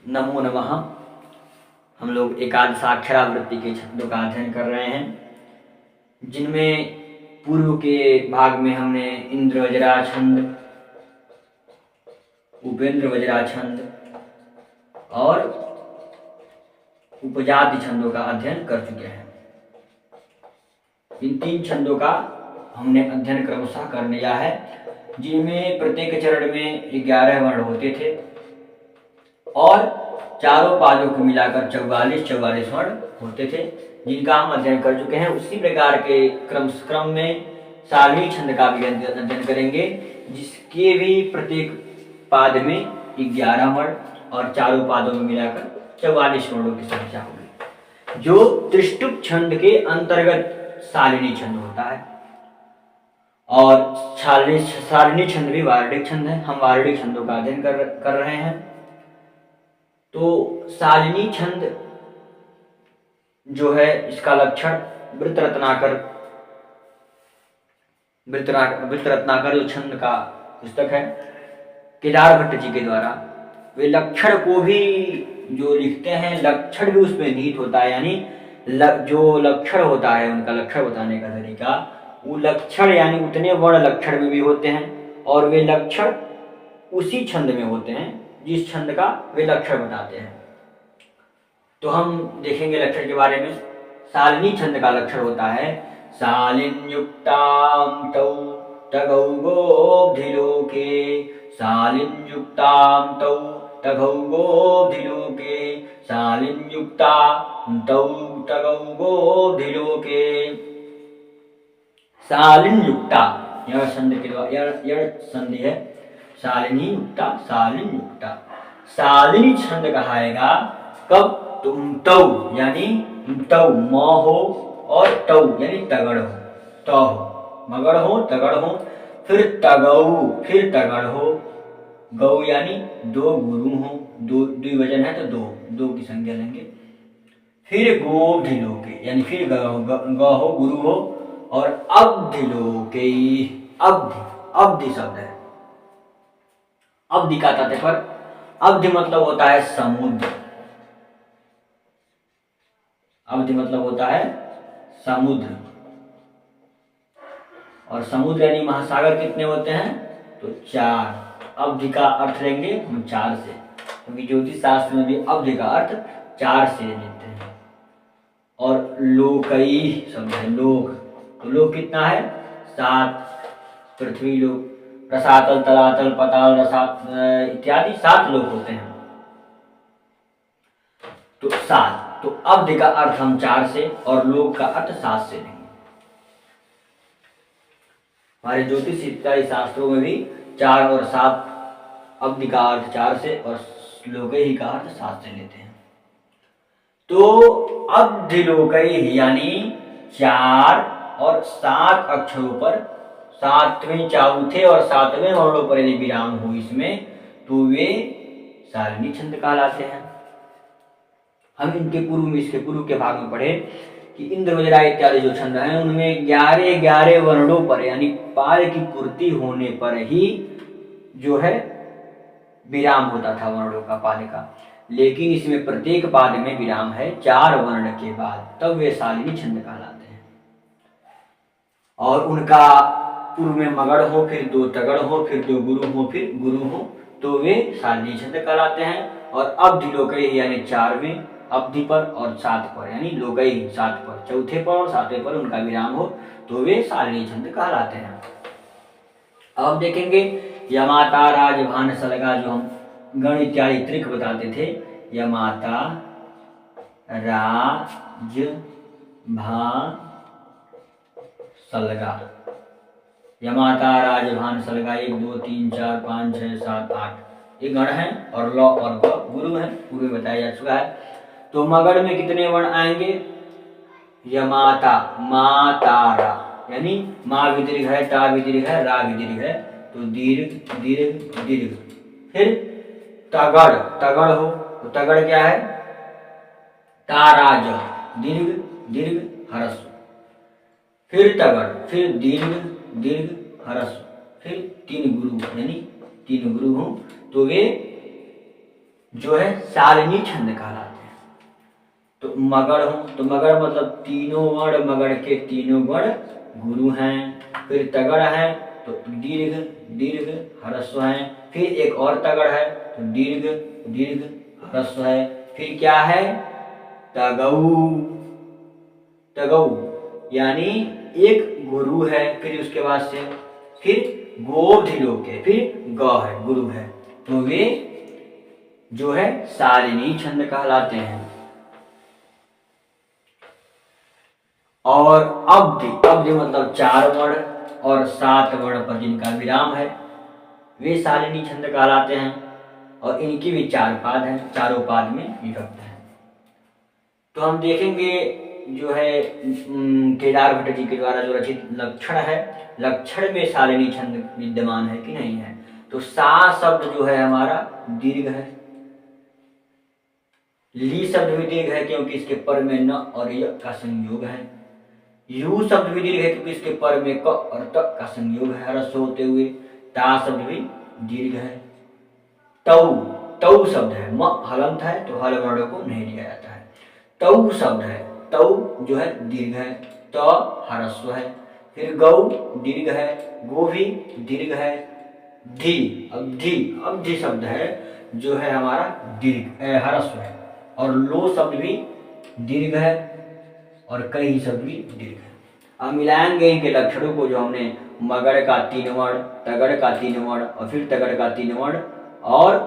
नमो नमः। हम लोग एकादशाक्षरावृत्ति के छंदों का अध्ययन कर रहे हैं, जिनमें पूर्व के भाग में हमने इंद्र वज्रा छंद, उपेंद्र वज्रा छंद और उपजाति छंदों का अध्ययन कर चुके हैं। इन 3 छंदों का हमने अध्ययन क्रमशः कर लिया है, जिनमें प्रत्येक चरण में 11 वर्ण होते थे और चारों पादों को मिलाकर 44 वर्ण होते थे, जिनका हम अध्ययन कर चुके हैं। उसी प्रकार के क्रम में सारणी छंद का भी अध्ययन करेंगे, जिसके भी प्रत्येक पाद में 11 वर्ण और चारों पादों में मिलाकर 44 वर्णों की संख्या होगी, जो त्रिष्टुप छंद के अंतर्गत सारणी छंद होता है। और सारणी छंद भी वार्णिक छंद है। हम वार्णिक छंदों का अध्ययन कर रहे हैं। तो सालिनी छंद जो है, इसका लक्षण वृत्त रत्नाकर जो छंद का पुस्तक है केदार भट्ट जी के द्वारा, वे लक्षण को भी जो लिखते हैं, लक्षण भी उसमें निहित होता है। यानी जो लक्षण होता है, उनका लक्षण बताने का तरीका, वो लक्षण यानी उतने वर्ण लक्षण में भी होते हैं और वे लक्षण उसी छंद में होते हैं जिस छंद का वे लक्षण बताते हैं। तो हम देखेंगे लक्षण के बारे में। सालिनी छंद का लक्षण होता है सालिन युक्ताम तौ तगौ गोब्धिलोके, सालिन युक्ताम तौ तगौ गोब्धिलोके, सालिन युक्ता तौ तगौ गोब्धिलोके। सालिन युक्ता यह छंद के द्वारा यह संधि है, सालिनी युक्ता, सालिन युक्ता। सालिनी छंद कहाएगा कब? तुम तौ यानी तौ म हो और तौ यानी तगड़ हो, तौ हो, मगड़ हो, तगड़ हो, फिर तगौ, फिर तगड़ हो, गौ यानी 2 गुरु हो, 2 द्विवचन है तो 2 की संख्या लेंगे, फिर गोब्धिलोके यानी फिर ग हो, गुरु हो, और अब्धिलोके, अब्धि शब्द है। अब्धि का तात्पर्य, अब्धि मतलब होता है समुद्र, अब्धि मतलब होता है समुद्र। और समुद्र यानी महासागर कितने होते हैं? तो 4। अब्धि का अर्थ लेंगे हम 4 से, क्योंकि ज्योतिष शास्त्र में भी अब्धि का अर्थ 4 से लेते हैं। और लोकई शब्द है, लोक, तो लोक कितना है? 7। पृथ्वी लोक, रसातल, तलातल, पताल, इत्यादि 7 लोक होते हैं। तो 7, तो अब्धि का अर्थ हम 4 से और लोक का अर्थ 7 से लेंगे। हमारे ज्योतिष इत्यादि शास्त्रों में भी 4 और 7, अब्धि का अर्थ 4 से और लोकई का अर्थ 7 से लेते हैं। तो अब्धिलोकई यानी 4 और 7 अक्षरों पर, 7वें, चौथे और 7वें वर्णों पर यदि विराम हो इसमें, तो वे सालिनी छंद कहलाते हैं। हम इसके पूर्व के भाग में पढ़े कि इंद्र वज्रा इत्यादि जो छंद हैं, उनमें 11 वर्णों पर यानी पाल की पूर्ति होने पर ही जो है विराम होता था वर्णों का, पाल का। लेकिन इसमें प्रत्येक पाद में विराम है 4 वर्ण के बाद, तब वे सालिनी छंद कहलाते हैं। और उनका पूर्व में मगड़ हो, फिर 2 तगड़ हो, फिर 2 गुरु हो, फिर गुरु हो, तो वे सालिनी छंद कहलाते हैं। और अब्धिलोकई यानी 4वें अब्धि पर और 7 पर, यानी लोकई 7 पर, चौथे पर और 7वें पर उनका विराम हो, तो वे सालिनी छंद कहलाते हैं। अब देखेंगे यमाता, राज, भान, सलगा, जो हम गण इत्यादि त्रिक बताते थे, यमाता, राज, भान, सलगा। यमाता, राज, भान, सलगा 1 2 3 4 5 6 7 8 ये गण है, और लौ और ग गुरु है, पूर्व में बताया जा चुका है। तो मगध में कितने वर्ण आएंगे? यमाता, मा, ता, रा, यानी माँ भी दीर्घ है, ता भी दीर्घ है, रा भी दीर्घ है, तो दीर्घ दीर्घ दीर्घ। फिर तगड़, तगड़ हो, तो तगड़ क्या है? ताराज, दीर्घ दीर्घ हरस्व। फिर तगड़, फिर दीर्घ दीर्घ हरस्व, फिर 3 गुरु यानी 3 गुरु हो, तो वे जो है शालिनी छंद कहलाते हैं। तो मगड़ हो तो मगड़ मतलब तीनों वर्ण, मगड़ के तीनों वर्ण गुरु हैं। फिर तगड़ है तो दीर्घ दीर्घ ह्रस्व है। फिर एक और तगड़ है तो दीर्घ दीर्घ ह्रस्व है। फिर क्या है, तगऊ तगऊ यानी एक गुरु है। फिर उसके बाद से फिर गो धिलोक है, फिर ग है, गुरु है। तो वे जो है शालिनी छंद कहलाते हैं। और अब्धि मतलब 4 वर्ण और 7 वर्ण पर जिनका विराम है वे शालिनी छंद कहलाते हैं। और इनकी भी 4 पाद हैं, चारों पाद में विभक्त है। तो हम देखेंगे जो है केदार भट्ट जी के द्वारा जो रचित लक्षण है, लक्षण में शालिनी छंद विद्यमान है कि नहीं है। तो सा शब्द जो है हमारा दीर्घ है, ली शब्द भी दीर्घ है क्योंकि इसके पर में न और य का संयोग है। यू शब्द भी दीर्घ है क्योंकि इसके पर में क और त का संयोग है ह्रस्व होते हुए। ता शब्द भी दीर्घ है। तऊ तऊ शब्द है, म हलंत है तो हल वर्णों को नहीं लिया जाता है। तऊ शब्द है, तऊ जो है दीर्घ है, त ह्रस्व है। फिर गौ दीर्घ है, गो भी दीर्घ है। धी अवधि शब्द है जो है हमारा दीर्घ ह्रस्व है। और लो शब्द भी दीर्घ है और कई शब्द भी दीर्घ है। अब मिलाएंगे इनके लक्षणों को, जो हमने मगड़ का 3 वर्ण, तगड़ का 3 वर्ण और फिर तगड़ का 3 वर्ण और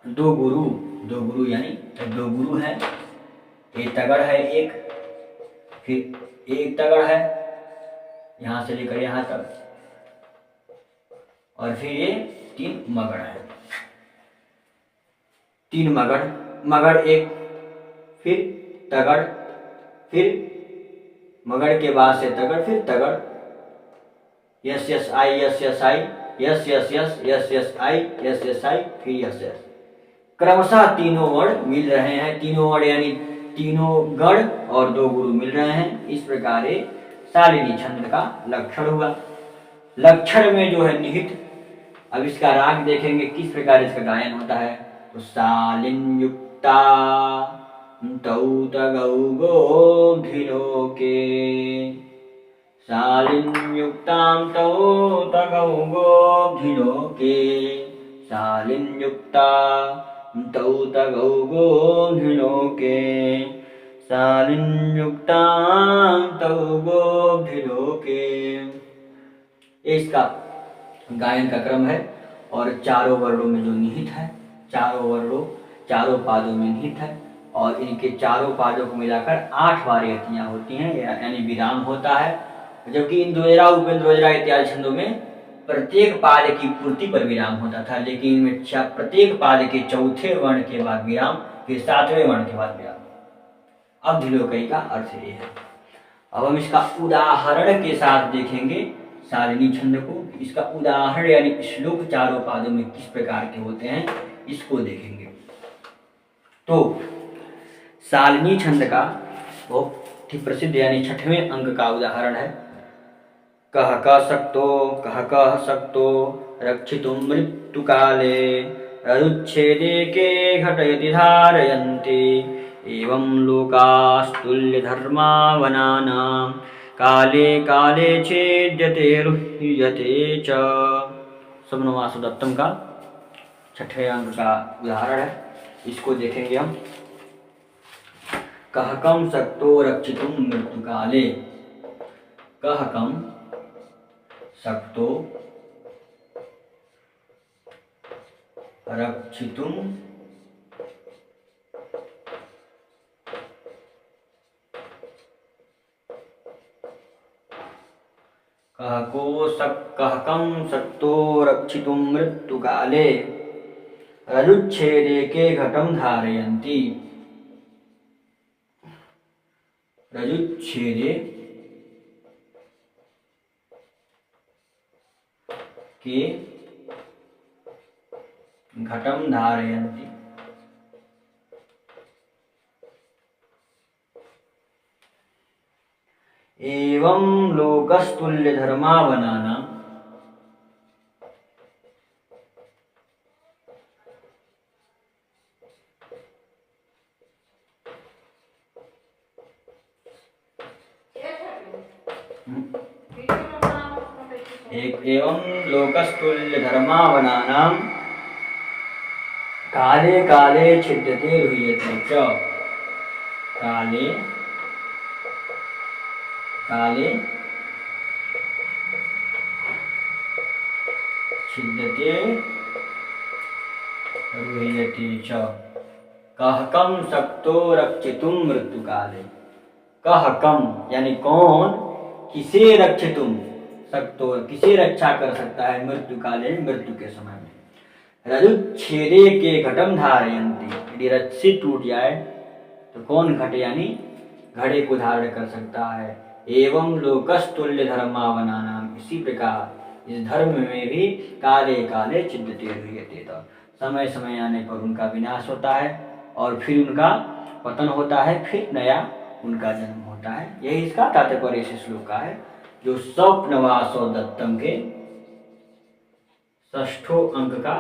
दो गुरु यानी 2 गुरु है। एक तगड़ है एक, फिर एक तगड़ है यहां से लेकर यहां तक, और फिर ये 3 मगड़ है। 3 मगड़ एक, फिर तगड़, फिर मगड़ के बाद से तगड़, फिर तगड़, yes yes I yes yes I, yes yes yes yes yes I, yes yes I, फिर यस यस। क्रमशः तीनों वर्ण मिल रहे हैं, तीनों वर्ण यानी तीनों गण और 2 गुरु मिल रहे हैं। इस प्रकार शालिनी छंद का लक्षण हुआ। लक्षण में जो है निहित, अब इसका राग देखेंगे किस प्रकार इसका गायन होता है। तो शालिन युक्ता तौ तगौ गोधिलोके, शालिन युक्तां तौ तगौ गोधिलोके, शालिन युक्ता तौ तगौ गोधिलोके, शालिन युक्तां तौ गोधिलोके। इसका गायन का क्रम है। और चारों वर्णों में जो निहित है, चारों पादों में निहित है। और इनके चारों पादों को मिलाकर 8 बार यतियाँ होती हैं, यानी विराम होता है। जबकि इन द्वैरा, उपेंद्र द्वैरा इत्यादि छंदों में प्रत्येक पाद की पूर्ति पर विराम होता था, लेकिन इनमें प्रत्येक पाद के चौथे वर्ण के बाद विराम, फिर 7वें वर्ण के बाद विराम। अब्धिलोकई का अर्थ ये है। अब हम इसका उदाहरण के साथ देखेंगे शालिनी छंद को। इसका उदाहरण यानी श्लोक चारों पादों में किस प्रकार के होते हैं इसको देखेंगे। तो शालिनी छंद का बहुत ही प्रसिद्ध यानी 6वें अंक का उदाहरण है। कह कह सक्तो रक्षितुं मृत्यु काले, रुच्छेदे के घटयति धारयन्ति, एवं लोकास्तुल्य धर्मावनानां, काले काले छेद्यते रुह्यते च। समनवासुदत्तम का 6वें अंक का उदाहरण है, इसको देखेंगे हम। कहकम सक्तो रक्षितुं मृत्यु काले, कहकम सक्तो रक्षितुं कहकम सक्तो रक्षितुं मृत्यु काले, रजुच्छेदे के घटम धारयन्ति, रजुच्छेदे के घटम धारयन्ति, एवं लोकस्तुल्य धर्मावनानां, एक एवं लोकस्तुल्य धर्मावनानां काले काले छिद्यते रुह्यते च। काले काले छिद्यते रुह्यते च। कः कम शक्तो रक्षितुं मृत्यु काले। कः कम यानी कौन, किसे रक्षितुं शक्तो किसे रक्षा कर सकता है, मृत्यु काले मृत्यु के समय में। रजुच्छेदे के घटम धारयन्ति, यदि रस्सी टूट जाए तो कौन घट यानी घड़े को धारण कर सकता है। एवं लोकस्तुल्य धर्मावनानाम, इसी प्रकार इस धर्म में भी काले काले छिद्यते रुह्यते, समय समय आने पर उनका विनाश होता है और फिर उनका पतन होता है, फिर नया उनका जन्म होता है। यही इसका तात्पर्य इस श्लोक का है, जो स्वप्नवासो दत्तम के 6ठों अंक का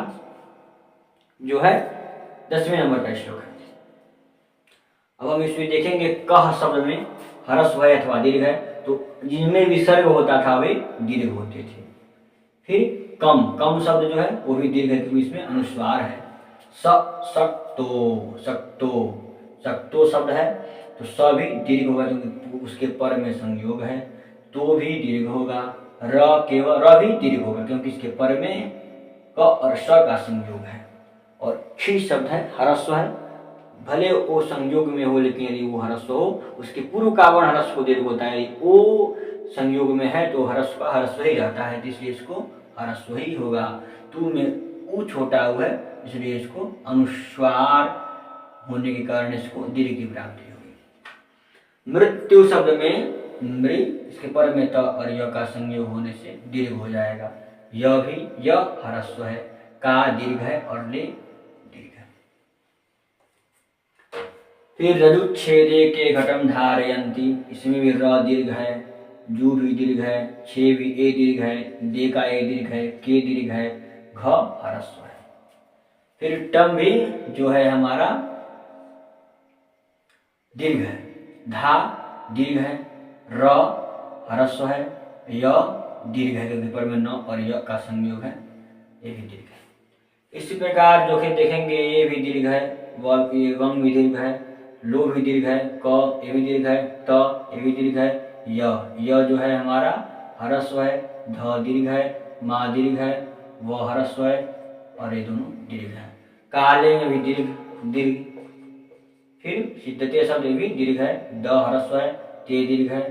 जो है 10वें नंबर का श्लोक है। अब हम इसमें देखेंगे कह शब्द में ह्रस्व है अथवा दीर्घ है, तो जिनमें विसर्ग होता था वे दीर्घ होते थे। फिर कम, कम शब्द जो है वो भी दीर्घ है क्योंकि इसमें अनुस्वार है। सक्तो सक्तो सक्तो शब्द है तो स भी दीर्घ होगा क्योंकि उसके पर में संयोग है, तो भी दीर्घ होगा। र केवल र भी दीर्घ होगा क्योंकि इसके पर में क और स का संयोग है। और क्षी शब्द है ह्रस्व है, भले वो संयोग में हो लेकिन यदि वो ह्रस्व हो, उसके पूर्व का वर्ण ह्रस्व को दीर्घ होता है, यदि वो संयोग में है तो ह्रस्व का ह्रस्व ही रहता है, इसलिए इसको ह्रस्व ही होगा। तू में ऊ छोटा हुआ है इसलिए इसको अनुस्वार होने के कारण इसको दीर्घ की प्राप्ति होगी। मृत्यु शब्द में मृ, इसके पर में त और य का संयोग होने से दीर्घ हो जाएगा। य भी य ह्रस्व है, का दीर्घ है और ले दीर्घ है। फिर रजुच्छेदे के घटम धारयन्ति, इसमें भी र दीर्घ है, जू भी दीर्घ है, छे भी ए दीर्घ है, दे का ए दीर्घ है, के दीर्घ है, घ ह्रस्व है। फिर टम भी जो है हमारा दीर्घ है, धा दीर्घ है, र ह्रस्व है, य दीर्घ है क्योंकि पर में न और य का संयोग है, ये भी दीर्घ है। इसी प्रकार जो कि देखेंगे ये भी दीर्घ है, वंग भी दीर्घ है, लो भी दीर्घ है, क ये भी दीर्घ है, त ये भी दीर्घ है, य जो है हमारा ह्रस्व है, ध दीर्घ है, मा दीर्घ है, व ह्रस्व है और ये दोनों दीर्घ है। काले में भी दीर्घ दीर्घ। फिर सिद्धते शब्द भी दीर्घ है, द ह्रस्व है, ते दीर्घ है,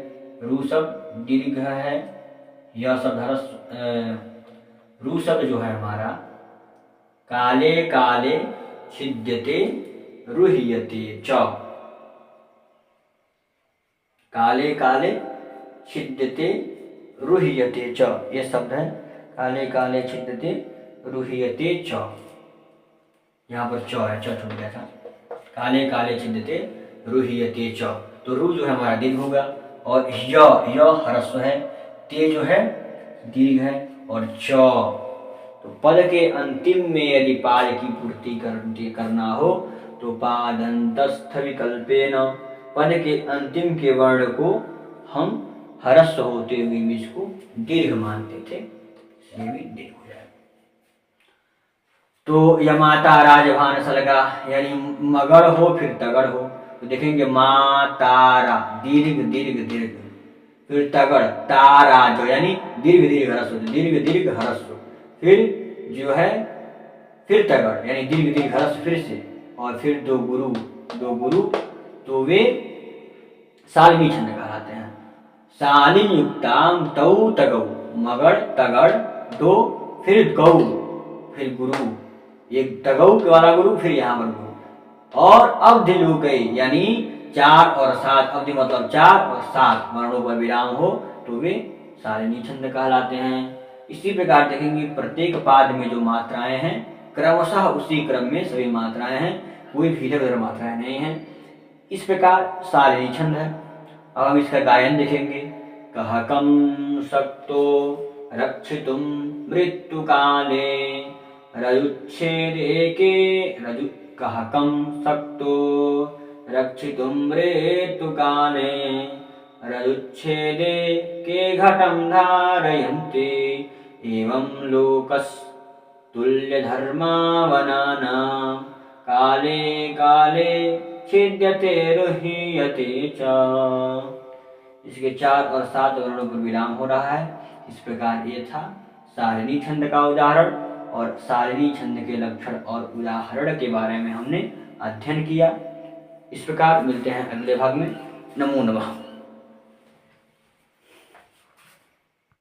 रू शब्द दीर्घ है, यह शब्द ह्रस्व। रू शब्द जो है हमारा काले काले छिद्यते रुह्यते च। काले काले छिद्यते रुह्यते च, ये शब्द है काले काले छिद्यते रुह्यते च। यहाँ पर च है, च छूट गया था। काले काले छिद्यते रुह्यते च, तो रू जो है हमारा दीर्घ होगा और य ह्रस्व है, ते जो है दीर्घ है और च। तो पद के अंतिम में यदि पाद की पूर्ति करना हो तो पादंतस्थ विकल्पेन पद के अंतिम के वर्ण को हम ह्रस्व होते हुए भी इसको दीर्घ मानते थे, इसलिए भी दीर्घ हो जाए। तो यमाता राजभान सलगा यानी मगड़ हो फिर तगड़ हो, तो देखेंगे मातारा दीर्घ दीर्घ दीर्घ, फिर तगड़ तारा जो यानी दीर्घ दीर्घ ह्रस्व, दीर्घ दीर्घ ह्रस्व, फिर जो है फिर तगड़ यानी दीर्घ दीर्घ ह्रस्व फिर से, और फिर दो गुरु तो वे सालिनी छंद कहलाते हैं। सालिन युक्ताम तौ तगौ, मगड़ तगड़ दो, फिर गौ फिर गुरु, एक तगौ वाला गुरु फिर यहाँ पर गुरु, और अवधि लुकई यानी 4 और 7, अवधि मतलब 4 और 7 वर्णों पर विराम हो तो वे सालिनी छंद कहलाते हैं। इसी प्रकार देखेंगे प्रत्येक पाद में जो मात्राएं हैं क्रमशः उसी क्रम में सभी मात्राएं हैं, कोई भी इधर उधर मात्राएं नहीं हैं। इस प्रकार सालिनी छंद है। अब हम इसका गायन देखेंगे। कह कम शक्तो रक्षितुम मृत्यु काले रजुच्छेदे के रजु, कह कम शक्तो रक्षितुम मृत्यु काले रदुच्छेदे के घटं धारयन्ते एवं लोकस्तुल्यधर्मावनानां काले काले छिद्यते रुह्यते च। इसके 4 और 7 वर्णों पर विराम हो रहा है। इस प्रकार ये था सारिणी छंद का उदाहरण, और सारिणी छंद के लक्षण और उदाहरण के बारे में हमने अध्ययन किया। इस प्रकार मिलते हैं अगले भाग में। नमो नमः।